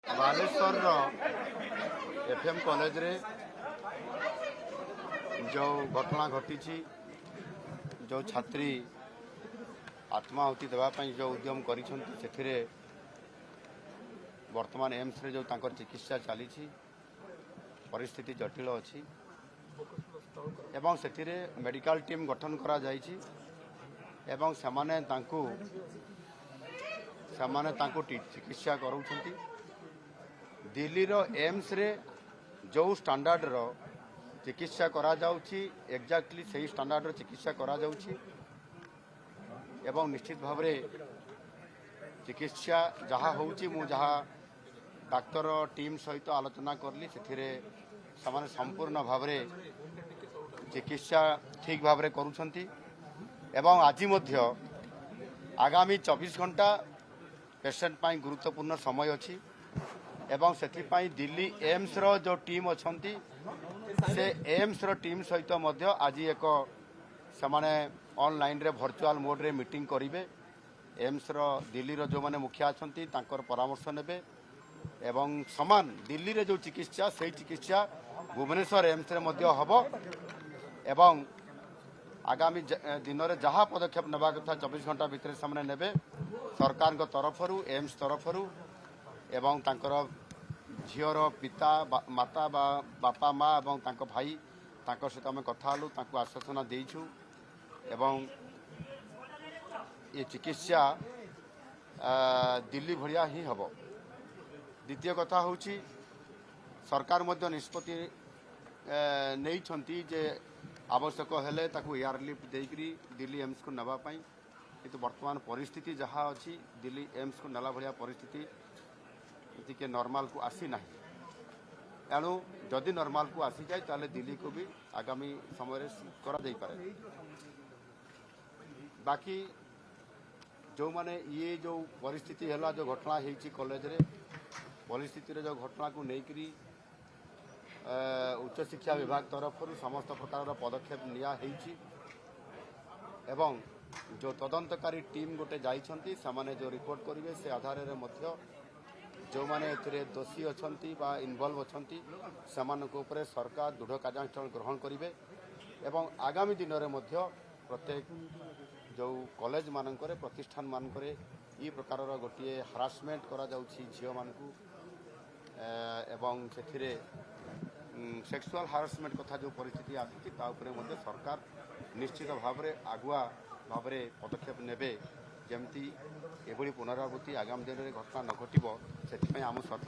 Baleshwar FM college रे जो घटना घटी जो छात्री आत्माहुति देवाई जो उद्यम कर वर्तमान एम्स रे जो तांकर चिकित्सा चली परिस्थिति जटिल अच्छी एवं से मेडिकल टीम गठन करा जाइछि एवं समाने तांको चिकित्सा करूछंती। दिल्ली रो एम्स रे जो स्टैंडर्ड रो चिकित्सा करा जाउछि एक्जाक्टली सही स्टैंडर्ड रो चिकित्सा करा जाउछि एवं निश्चित भाव रे चिकित्सा जहाँ होउछि मु जहाँ डाक्तर टीम सहित आलोचना करली से समाने संपूर्ण भाव रे चिकित्सा ठीक भाव रे करूछंती एवं आज मध्य आगामी 24 घंटा पेशेंट पाई गुरुत्वपूर्ण समय अच्छी एवं से दिल्ली एम्स रो जो टीम अच्छी से एम्स रो टीम सहित मध्य आज एक समाने ऑनलाइन रे वर्चुअल मोड रे मीटिंग करिवे। एम्स रो दिल्ली रो जो माने मुखिया अच्छी तांकर परामर्श नेबे एवं समान दिल्ली रे जो चिकित्सा से चिकित्सा भुवनेश्वर एम्स रे मध्य हबो एवं आगामी दिन में जहाँ पदक्षेप नेबा कथा 24 घंटा भितर सामने नेबे सरकार तरफरु एम्स तरफरु एवं तांकर झीवर पिता माता बापा माँ एवं तांको भाई तांको सहित आम कथा हलु तांको आश्वासना देइछु एवं ये चिकित्सा दिल्ली भलिया ही हबो। द्वितीय कथा होची सरकार मध्य निष्पत्ति नहीं जे आवश्यक हेले ताकू एयरलिफ्ट देकरी दिल्ली एम्स को नवा पाई किंतु वर्तमान परिस्थिति जहाँ अच्छी दिल्ली एम्स को नेला भलिया परिस्थिति के नॉर्मल को आसी ना एणु जदि नॉर्मल को आसी जाए ताले दिल्ली को भी आगामी समय करा जाई पारे। बाकी जो माने ये जो परिस्थिति है जो घटना होती कॉलेज रे परिस्थिति रे जो घटना को लेकरी उच्च शिक्षा विभाग तरफ समस्त प्रकार पदक्षेप निया हेछि एवं जो तदंतकारी टीम गोटे जाइछंती सामाने जो रिपोर्ट करिवे से आधार रे मध्य जो माने एथिरे दोषी अछंती बा इन्वॉल्व अछंती समानको ऊपर सरकार दृढ़ कार्यानुष्ठान ग्रहण करिवे एवं आगामी दिन रे मध्य प्रत्येक जो कॉलेज मानकरे प्रतिष्ठान मानकरे ई प्रकार गोटे हरासमेंट करा जाउछि झियो मानकू एवं सेथिरे सेक्सुअल हारासमेंट कथा जो परिस्थिति आसी सरकार निश्चित भाव में आगुआ भाव में पदक्षेप नेबे जमती एभली पुनरावृत्ति आगामी दिन में घटना न घटव से आम सरकार